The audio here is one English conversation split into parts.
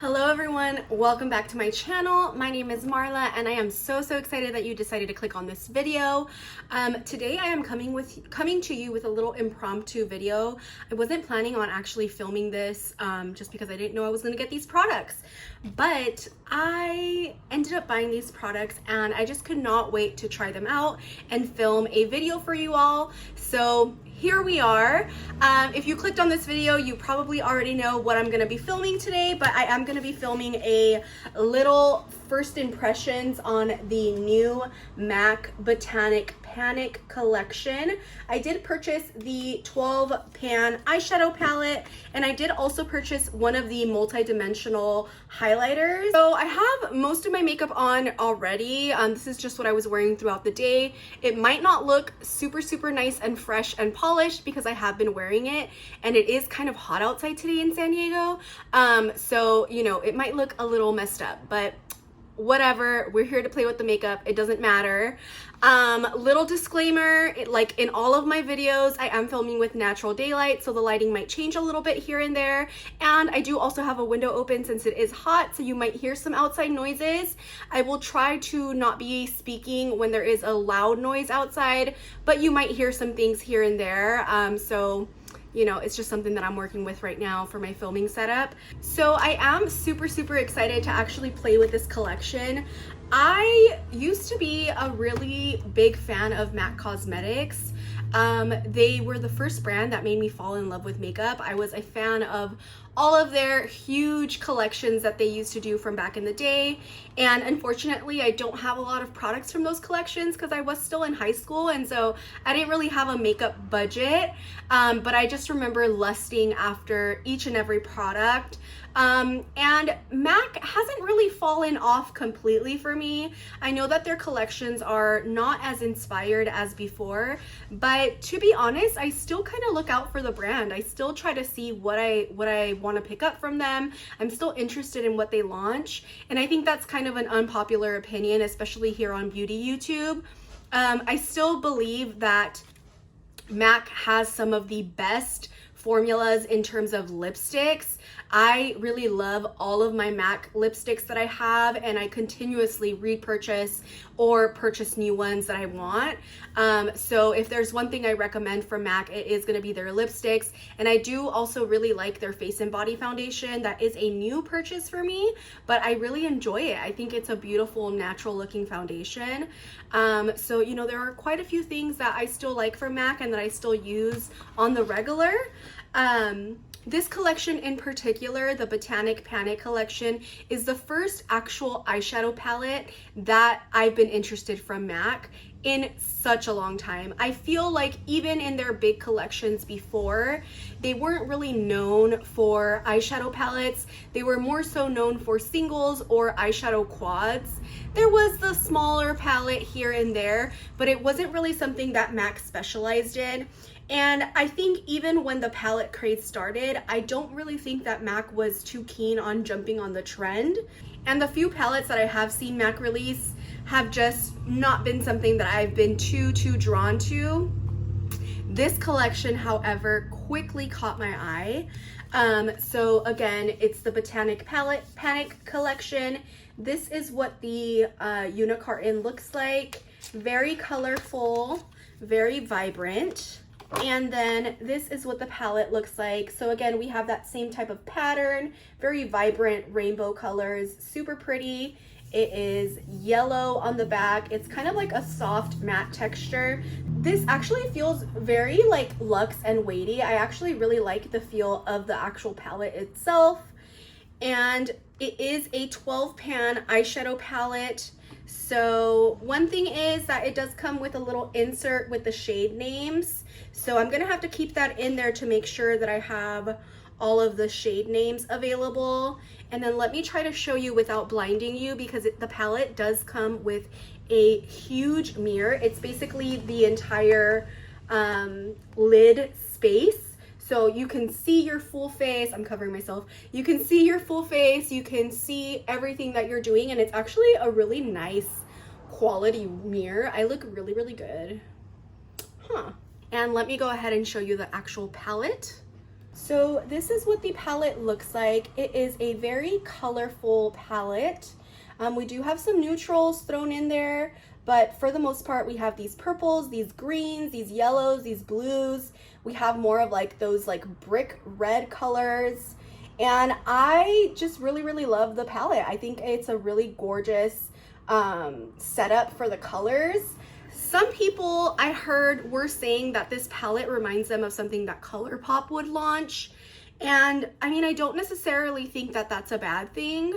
Hello everyone, welcome back to my channel. My name is Marla and I am so excited that you decided to click on this video. Today I am coming to you with a little impromptu video. I wasn't planning on actually filming this just because I didn't know I was going to get these products, but I ended up buying these products and I just could not wait to try them out and film a video for you all. So here we are. If you clicked on this video, you probably already know what I'm gonna be filming today, but I am gonna be filming a little first impressions on the new MAC Botanic Panic collection. I did purchase the 12 pan eyeshadow palette, and I did also purchase one of the multi-dimensional highlighters. So I have most of my makeup on already. This is just what I was wearing throughout the day. It might not look super nice and fresh and polished because I have been wearing it, and it is kind of hot outside today in San Diego. So, you know, it might look a little messed up, but whatever, we're here to play with the makeup, it doesn't matter. Little disclaimer, like in all of my videos, I am filming with natural daylight, so the lighting might change a little bit here and there, and I do also have a window open since it is hot, so you might hear some outside noises. I will try to not be speaking when there is a loud noise outside, but you might hear some things here and there, so you know, it's just something that I'm working with right now for my filming setup. So I am super excited to actually play with this collection. I used to be a really big fan of MAC Cosmetics. They were the first brand that made me fall in love with makeup. I was a fan of all of their huge collections that they used to do from back in the day, and unfortunately I don't have a lot of products from those collections because I was still in high school, and so I didn't really have a makeup budget, but I just remember lusting after each and every product. And MAC hasn't really fallen off completely for me. I know that their collections are not as inspired as before, but to be honest, I still kind of look out for the brand. I still try to see what I want to pick up from them. I'm still interested in what they launch, and I think that's kind of an unpopular opinion, especially here on beauty YouTube. I still believe that MAC has some of the best formulas in terms of lipsticks. I really love all of my MAC lipsticks that I have, and I continuously repurchase or purchase new ones that I want. So if there's one thing I recommend from MAC, it is going to be their lipsticks. And I do also really like their face and body foundation. That is a new purchase for me, but I really enjoy it. I think it's a beautiful, natural looking foundation. So, you know, there are quite a few things that I still like from MAC and that I still use on the regular. This collection in particular, the Botanic Panic collection, is the first actual eyeshadow palette that I've been interested from MAC in such a long time. I feel like even in their big collections before, they weren't really known for eyeshadow palettes. They were more so known for singles or eyeshadow quads. There was the smaller palette here and there, but it wasn't really something that MAC specialized in. And I think even when the palette craze started, I don't really think that MAC was too keen on jumping on the trend. And the few palettes that I have seen MAC release have just not been something that I've been too drawn to. This collection, however, quickly caught my eye. So again, it's the Botanic Panic collection. This is what the unit carton looks like. Very colorful, very vibrant. And then this is what the palette looks like. So again, we have that same type of pattern, very vibrant rainbow colors, super pretty. It is yellow on the back. It's kind of like a soft matte texture. This actually feels very like luxe and weighty. I actually really like the feel of the actual palette itself. And it is a 12 pan eyeshadow palette. So one thing is that it does come with a little insert with the shade names. So I'm gonna have to keep that in there to make sure that I have all of the shade names available. And then let me try to show you without blinding you, because the palette does come with a huge mirror. It's basically the entire lid space. So you can see your full face. I'm covering myself. You can see your full face. You can see everything that you're doing. And it's actually a really nice quality mirror. I look really good. And let me go ahead and show you the actual palette. So this is what the palette looks like. It is a very colorful palette. We do have some neutrals thrown in there, but for the most part, we have these purples, these greens, these yellows, these blues. We have more of like those like brick red colors. And I just really, really love the palette. I think it's a really gorgeous setup for the colors. Some people I heard were saying that this palette reminds them of something that ColourPop would launch. And I mean, I don't necessarily think that that's a bad thing.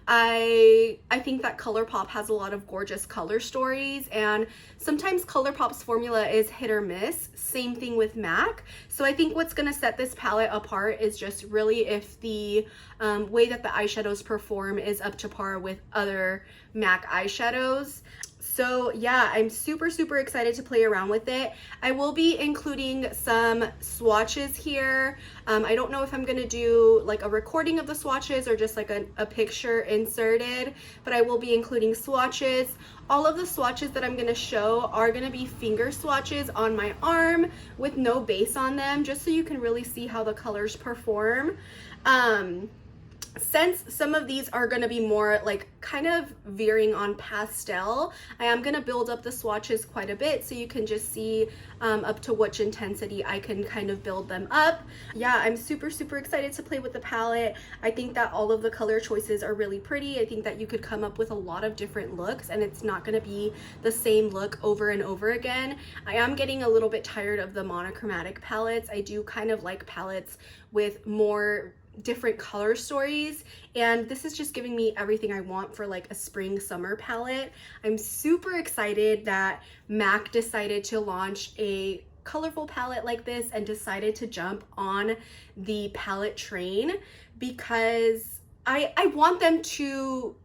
I think that ColourPop has a lot of gorgeous color stories, and sometimes ColourPop's formula is hit or miss. Same thing with MAC. So I think what's going to set this palette apart is just really if the way that the eyeshadows perform is up to par with other MAC eyeshadows. So yeah, I'm super, super excited to play around with it. I will be including some swatches here. I don't know if I'm gonna do like a recording of the swatches or just like a picture inserted, but I will be including swatches. All of the swatches that I'm gonna show are gonna be finger swatches on my arm with no base on them, just so you can really see how the colors perform. Since some of these are going to be more like kind of veering on pastel, I am going to build up the swatches quite a bit so you can just see up to which intensity I can kind of build them up. Yeah, I'm super, super excited to play with the palette. I think that all of the color choices are really pretty. I think that you could come up with a lot of different looks and it's not going to be the same look over and over again. I am getting a little bit tired of the monochromatic palettes. I do kind of like palettes with more different color stories, and this is just giving me everything I want for like a spring summer palette. I'm super excited that MAC decided to launch a colorful palette like this and decided to jump on the palette train, because I want them to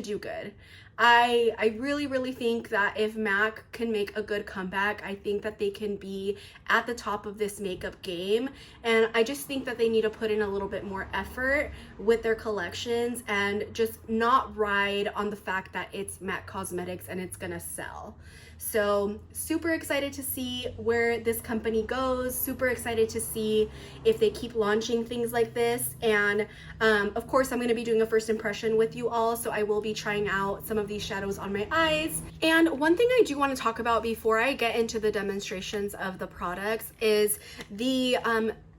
do good. I really, really think that if MAC can make a good comeback, I think that they can be at the top of this makeup game. And I just think that they need to put in a little bit more effort with their collections and just not ride on the fact that it's MAC Cosmetics and it's gonna sell. So super excited to see where this company goes, super excited to see if they keep launching things like this. And of course, I'm gonna be doing a first impression with you all, so I will be trying out some of these shadows on my eyes. And one thing I do wanna talk about before I get into the demonstrations of the products is the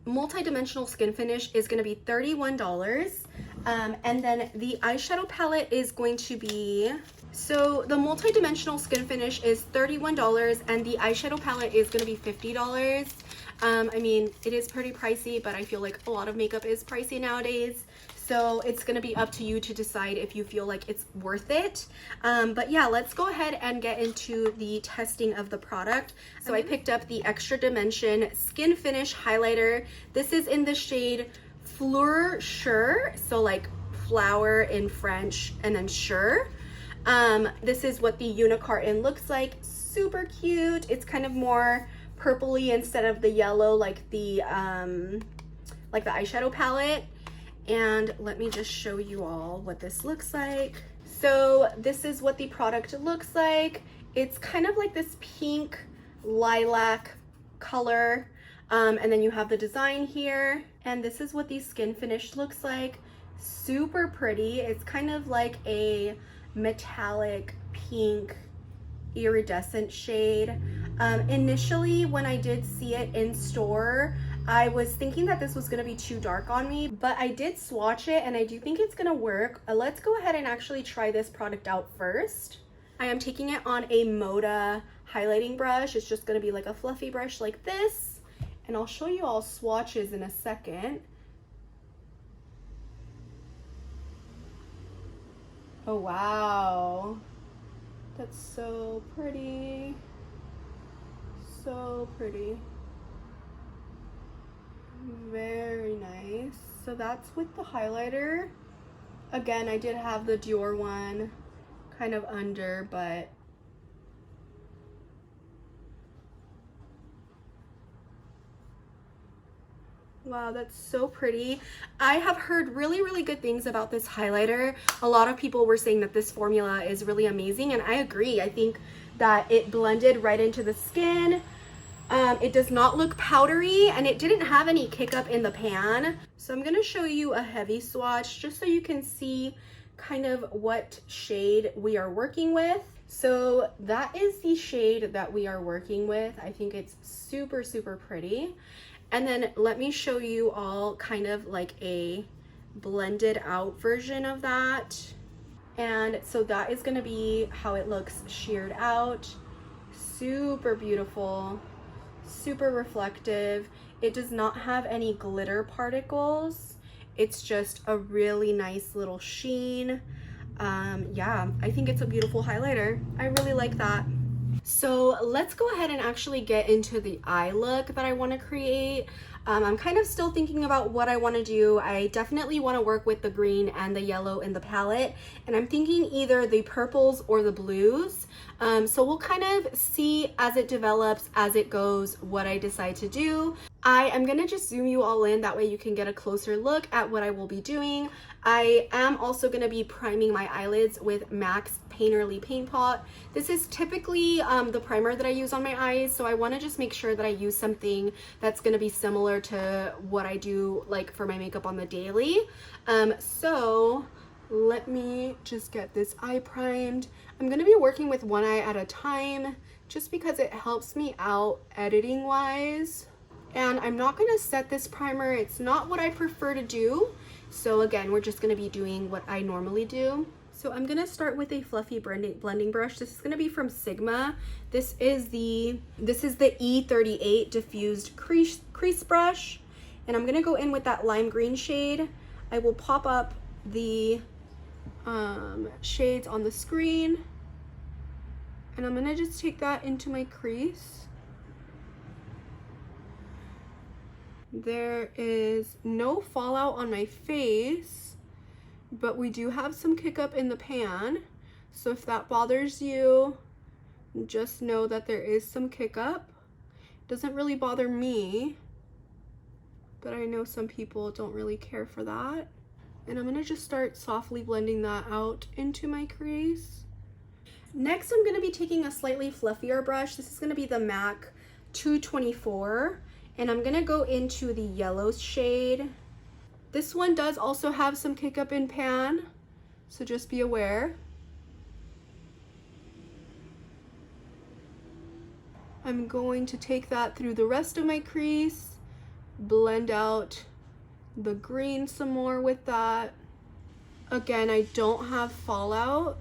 multi-dimensional skin finish is gonna be $31. And then the eyeshadow palette is going to be, so the multi-dimensional skin finish is $31 and the eyeshadow palette is going to be $50. I mean, it is pretty pricey, but I feel like a lot of makeup is pricey nowadays. So it's going to be up to you to decide if you feel like it's worth it. But yeah, let's go ahead and get into the testing of the product. So I picked up the Extra Dimension Skin Finish Highlighter. This is in the shade Fleur Sure, so like flower in French and then sure. This is what the unicarton looks like. Super cute. It's kind of more purpley instead of the yellow like the eyeshadow palette. And let me just show you all what this looks like. So this is what the product looks like. It's kind of like this pink lilac color. And then you have the design here. And this is what the skin finish looks like. Super pretty. It's kind of like a metallic pink iridescent shade. Initially when I did see it in store, I was thinking that this was going to be too dark on me, but I did swatch it and I do think it's going to work. Let's go ahead and actually try this product out first. I am taking it on a Moda highlighting brush. It's just going to be like a fluffy brush like this, and I'll show you all swatches in a second. Oh wow, that's so pretty, so pretty, very nice. So that's with the highlighter. Again, I did have the Dior one kind of under, but wow, that's so pretty. I have heard really, really good things about this highlighter. A lot of people were saying that this formula is really amazing, and I agree. I think that it blended right into the skin. It does not look powdery, and it didn't have any kick up in the pan. So I'm gonna show you a heavy swatch just so you can see kind of what shade we are working with. So that is the shade that we are working with. I think it's super, super pretty. And then let me show you all kind of like a blended out version of that. And so that is gonna be how it looks sheared out. Super beautiful, super reflective. It does not have any glitter particles. It's just a really nice little sheen. Yeah, I think it's a beautiful highlighter. I really like that. So let's go ahead and actually get into the eye look that I want to create. I'm kind of still thinking about what I want to do. I definitely want to work with the green and the yellow in the palette, and I'm thinking either the purples or the blues. So we'll kind of see as it develops, as it goes, what I decide to do. I am gonna just zoom you all in, that way you can get a closer look at what I will be doing. I am also gonna be priming my eyelids with MAC's Painterly Paint Pot. This is typically the primer that I use on my eyes, so I wanna just make sure that I use something that's gonna be similar to what I do like for my makeup on the daily. So let me just get this eye primed. I'm gonna be working with one eye at a time just because it helps me out editing wise. And I'm not gonna set this primer. It's not what I prefer to do. So again, we're just gonna be doing what I normally do. So I'm gonna start with a fluffy blending brush. This is gonna be from Sigma. This is the E38 diffused crease brush. And I'm gonna go in with that lime green shade. I will pop up the shades on the screen. And I'm gonna just take that into my crease. There is no fallout on my face, but we do have some kick up in the pan. So if that bothers you, just know that there is some kick up. It doesn't really bother me, but I know some people don't really care for that. And I'm gonna just start softly blending that out into my crease. Next, I'm gonna be taking a slightly fluffier brush. This is gonna be the MAC 224. And I'm gonna go into the yellow shade. This one does also have some kick up in pan, so just be aware. I'm going to take that through the rest of my crease, blend out the green some more with that. Again, I don't have fallout.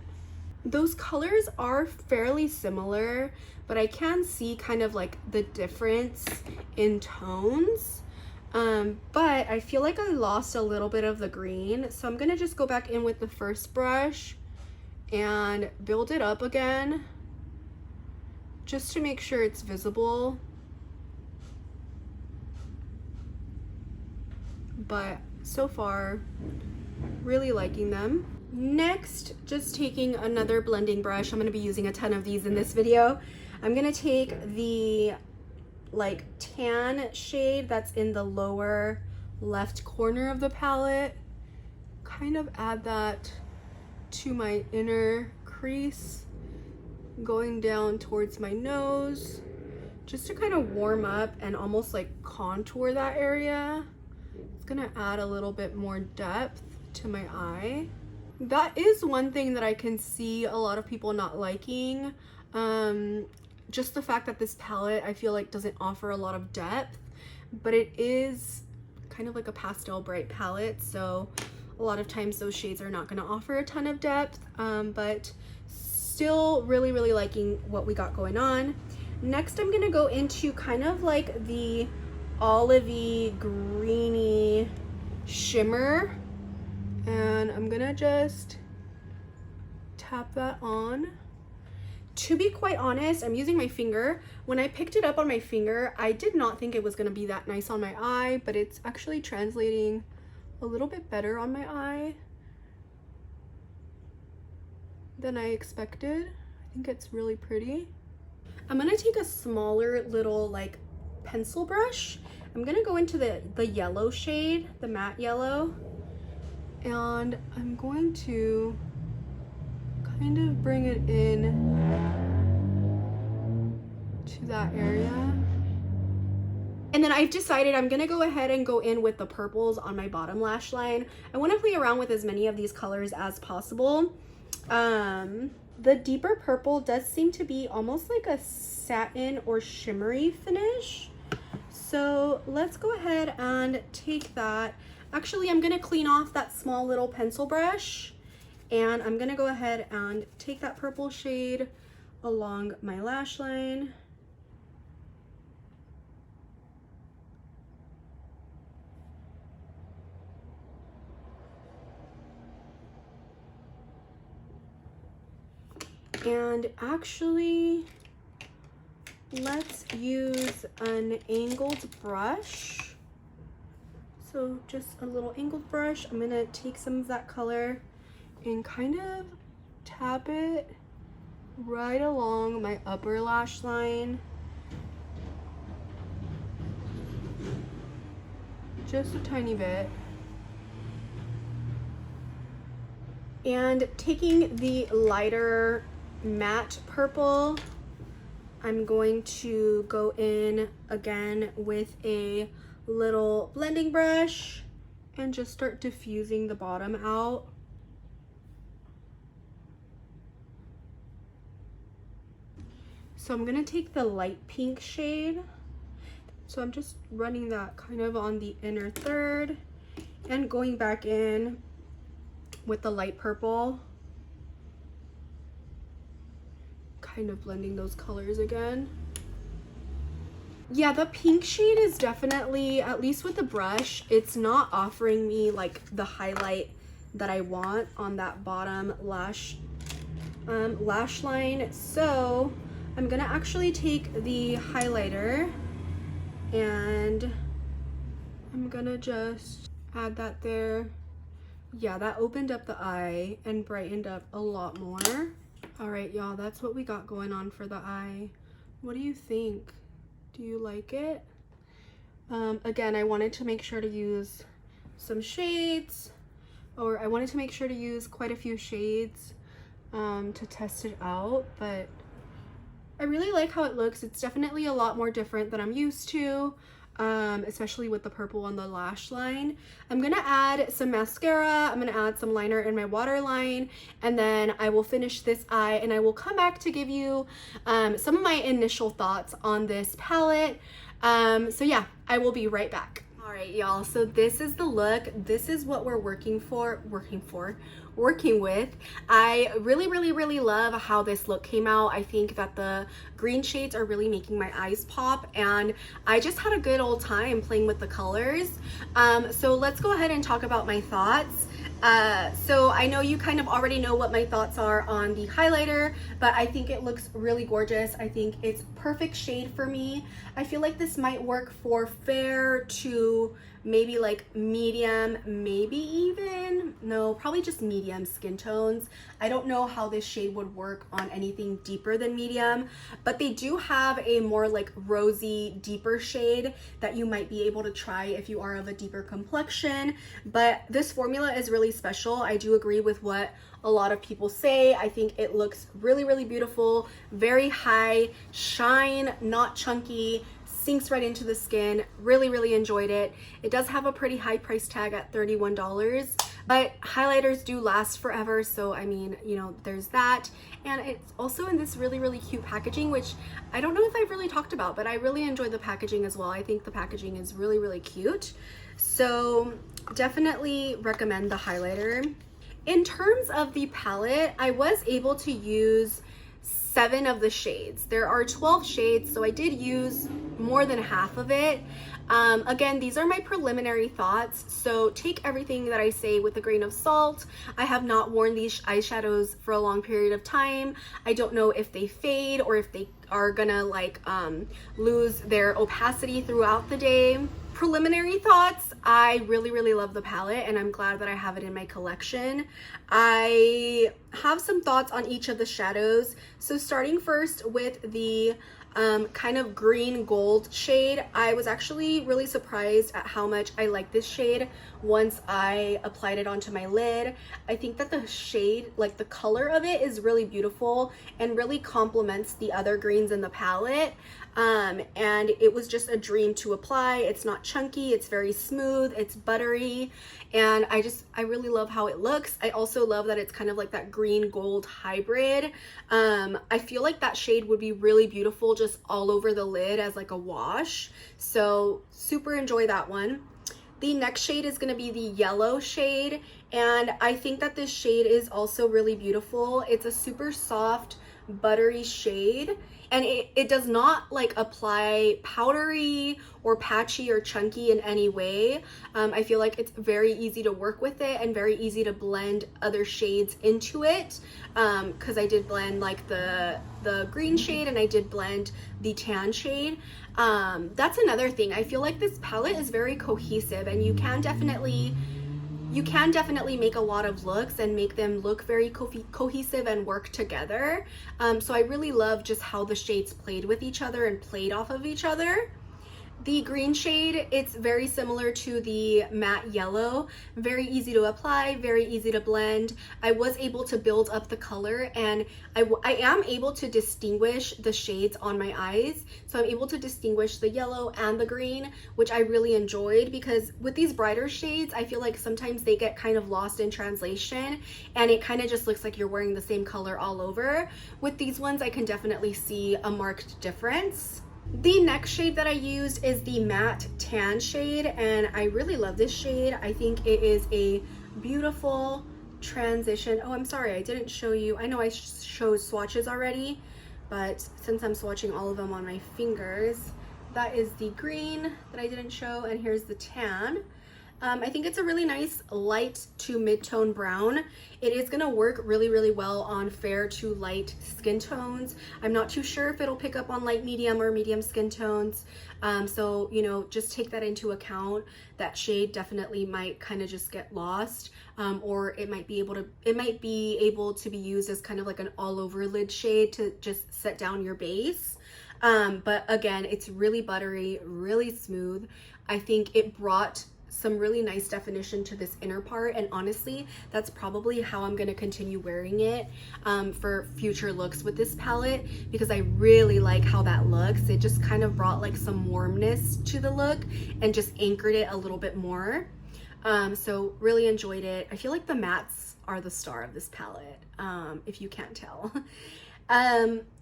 Those colors are fairly similar, but I can see kind of like the difference in tones. But I feel like I lost a little bit of the green, so I'm gonna just go back in with the first brush and build it up again just to make sure it's visible. But so far, really liking them. Next, just taking another blending brush. I'm gonna be using a ton of these in this video. I'm gonna take the like tan shade that's in the lower left corner of the palette, kind of add that to my inner crease, going down towards my nose, just to kind of warm up and almost like contour that area. It's gonna add a little bit more depth to my eye. That is one thing that I can see a lot of people not liking. Just the fact that this palette I feel like doesn't offer a lot of depth, but it is kind of like a pastel bright palette, so a lot of times those shades are not going to offer a ton of depth, but still really liking what we got going on. Next, I'm going to go into kind of like the olivey greeny shimmer, and I'm gonna just tap that on. To be quite honest, I'm using my finger. When I picked it up on my finger, I did not think it was gonna be that nice on my eye, but it's actually translating a little bit better on my eye than I expected. I think it's really pretty. I'm gonna take a smaller little like pencil brush. I'm gonna go into the yellow shade, the matte yellow, and I'm going to kind of bring it in to that area. And then I've decided I'm gonna go ahead and go in with the purples on my bottom lash line. I wanna play around with as many of these colors as possible. The deeper purple does seem to be almost like a satin or shimmery finish. So let's go ahead and take that. Actually, I'm gonna clean off that small little pencil brush, and I'm gonna go ahead and take that purple shade along my lash line. And actually, let's use an angled brush. So just a little angled brush. I'm gonna take some of that color and kind of tap it right along my upper lash line. Just a tiny bit. And taking the lighter matte purple, I'm going to go in again with a little blending brush and just start diffusing the bottom out. So I'm gonna take the light pink shade. So I'm just running that kind of on the inner third and going back in with the light purple, kind of blending those colors again. Yeah, the pink shade is definitely, at least with the brush, it's not offering me like the highlight that I want on that bottom lash line. So I'm gonna actually take the highlighter and I'm gonna just add that there. Yeah, that opened up the eye and brightened up a lot more. All right, y'all, that's what we got going on for the eye. What do you think? Do you like it? Again, I wanted to make sure to use some shades, or I wanted to make sure to use quite a few shades to test it out, but I really like how it looks. It's definitely a lot more different than I'm used to. Especially with the purple on the lash line. I'm gonna add some mascara, I'm gonna add some liner in my waterline, and then I will finish this eye and I will come back to give you some of my initial thoughts on this palette. So yeah, I will be right back. All right, y'all, so this is the look. This is what we're working with. I really love how this look came out. I think that the green shades are really making my eyes pop, and I just had a good old time playing with the colors. So let's go ahead and talk about my thoughts. So I know you kind of already know what my thoughts are on the highlighter, but I think it looks really gorgeous. I think it's perfect shade for me. I feel like this might work for fair to maybe like medium, maybe even, no, probably just medium skin tones. I don't know how this shade would work on anything deeper than medium, but they do have a more like rosy, deeper shade that you might be able to try if you are of a deeper complexion. But this formula is really special. I do agree with what a lot of people say. I think it looks really beautiful, very high shine, not chunky, sinks right into the skin. Really enjoyed it. It does have a pretty high price tag at $31, but highlighters do last forever, so I mean, you know, there's that. And it's also in this really cute packaging, which I don't know if I've really talked about, but I really enjoy the packaging as well. I think the packaging is really cute, so definitely recommend the highlighter. In terms of the palette, I was able to use 7 of the shades. There are 12 shades, so I did use more than half of it. Again, these are my preliminary thoughts, so take everything that I say with a grain of salt. I have not worn these eyeshadows for a long period of time. I don't know if they fade or if they are gonna like lose their opacity throughout the day. Preliminary thoughts, I really love the palette and I'm glad that I have it in my collection. I have some thoughts on each of the shadows. So starting first with the kind of green gold shade. I was actually really surprised at how much I like this shade once I applied it onto my lid. I think that the shade, like the color of it, is really beautiful and really complements the other greens in the palette. And it was just a dream to apply. It's not chunky, it's very smooth, it's buttery, and I really love how it looks. I also love that it's kind of like that green gold hybrid. I feel like that shade would be really beautiful just all over the lid as like a wash. So super enjoy that one. The next shade is going to be the yellow shade, and I think that this shade is also really beautiful. It's a super soft, buttery shade, and it does not like apply powdery or patchy or chunky in any way. I feel like it's very easy to work with it and very easy to blend other shades into it, because I did blend like the green shade and I did blend the tan shade. That's another thing. I feel like this palette is very cohesive, and you can definitely make a lot of looks and make them look very cohesive and work together. So I really love just how the shades played with each other and played off of each other. The green shade, it's very similar to the matte yellow, very easy to apply, very easy to blend. I was able to build up the color, and I am able to distinguish the shades on my eyes. So I'm able to distinguish the yellow and the green, which I really enjoyed, because with these brighter shades, I feel like sometimes they get kind of lost in translation and it kind of just looks like you're wearing the same color all over. With these ones, I can definitely see a marked difference. The next shade that I used is the matte tan shade, and I really love this shade. I think it is a beautiful transition. Oh, I'm sorry, I didn't show you. I know I showed swatches already, but since I'm swatching all of them on my fingers, that is the green that I didn't show, and here's the tan. I think it's a really nice light to mid-tone brown. It is gonna work really, really well on fair to light skin tones. I'm not too sure if it'll pick up on light, medium, or medium skin tones. So, you know, just take that into account. That shade definitely might kind of just get lost, or it might be able to be used as kind of like an all-over lid shade to just set down your base. But again, it's really buttery, really smooth. I think it brought some really nice definition to this inner part, and honestly, that's probably how I'm going to continue wearing it for future looks with this palette, because I really like how that looks. It just kind of brought like some warmness to the look and just anchored it a little bit more. So really enjoyed it. I feel like the mattes are the star of this palette, if you can't tell.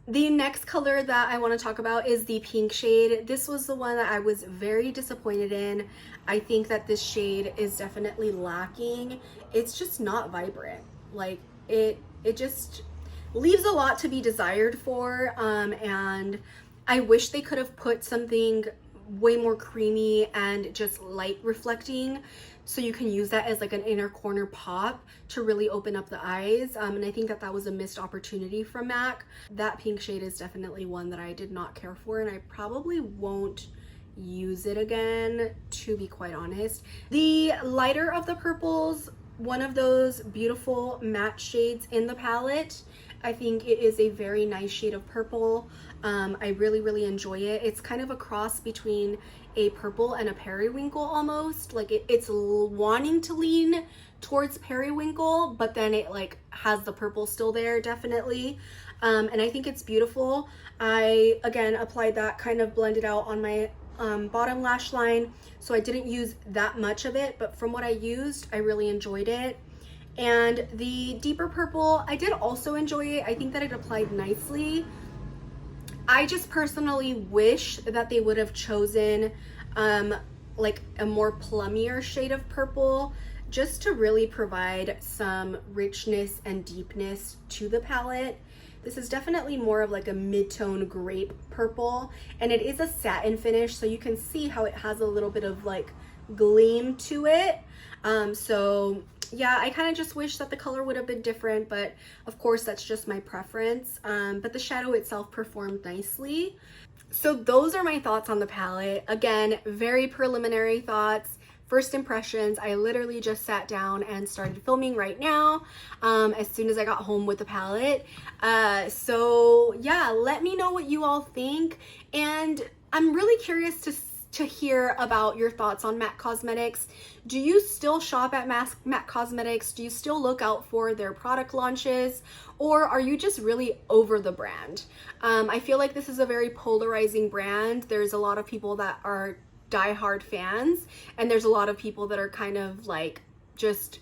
The next color that I want to talk about is the pink shade. This was the one that I was very disappointed in. I think that this shade is definitely lacking. It's just not vibrant. Like it just leaves a lot to be desired for, and I wish they could have put something way more creamy and just light reflecting, so you can use that as like an inner corner pop to really open up the eyes. And I think that that was a missed opportunity from MAC. That pink shade is definitely one that I did not care for, and I probably won't use it again, to be quite honest. The lighter of the purples, one of those beautiful matte shades in the palette. I think it is a very nice shade of purple. I really, really enjoy it. It's kind of a cross between a purple and a periwinkle almost. Like it's wanting to lean towards periwinkle, but then it like has the purple still there, definitely. And I think it's beautiful. I, again, applied that, kind of blended out on my bottom lash line, so I didn't use that much of it, but from what I used, I really enjoyed it. And the deeper purple, I did also enjoy it. I think that it applied nicely. I just personally wish that they would have chosen like a more plummier shade of purple, just to really provide some richness and deepness to the palette. This is definitely more of like a mid-tone grape purple, and it is a satin finish, so you can see how it has a little bit of like gleam to it. So yeah, I kind of just wish that the color would have been different, but of course that's just my preference. But the shadow itself performed nicely. So those are my thoughts on the palette. Again, very preliminary thoughts, first impressions. I literally just sat down and started filming right now as soon as I got home with the palette. So yeah, let me know what you all think, and I'm really curious to hear about your thoughts on MAC Cosmetics. Do you still shop at MAC Cosmetics? Do you still look out for their product launches? Or are you just really over the brand? I feel like this is a very polarizing brand. There's a lot of people that are diehard fans, and there's a lot of people that are kind of like just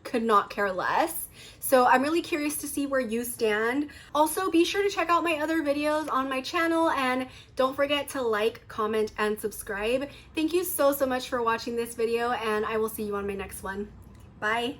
could not care less. So I'm really curious to see where you stand. Also, be sure to check out my other videos on my channel, and don't forget to like, comment, and subscribe. Thank you so much for watching this video, and I will see you on my next one. Bye.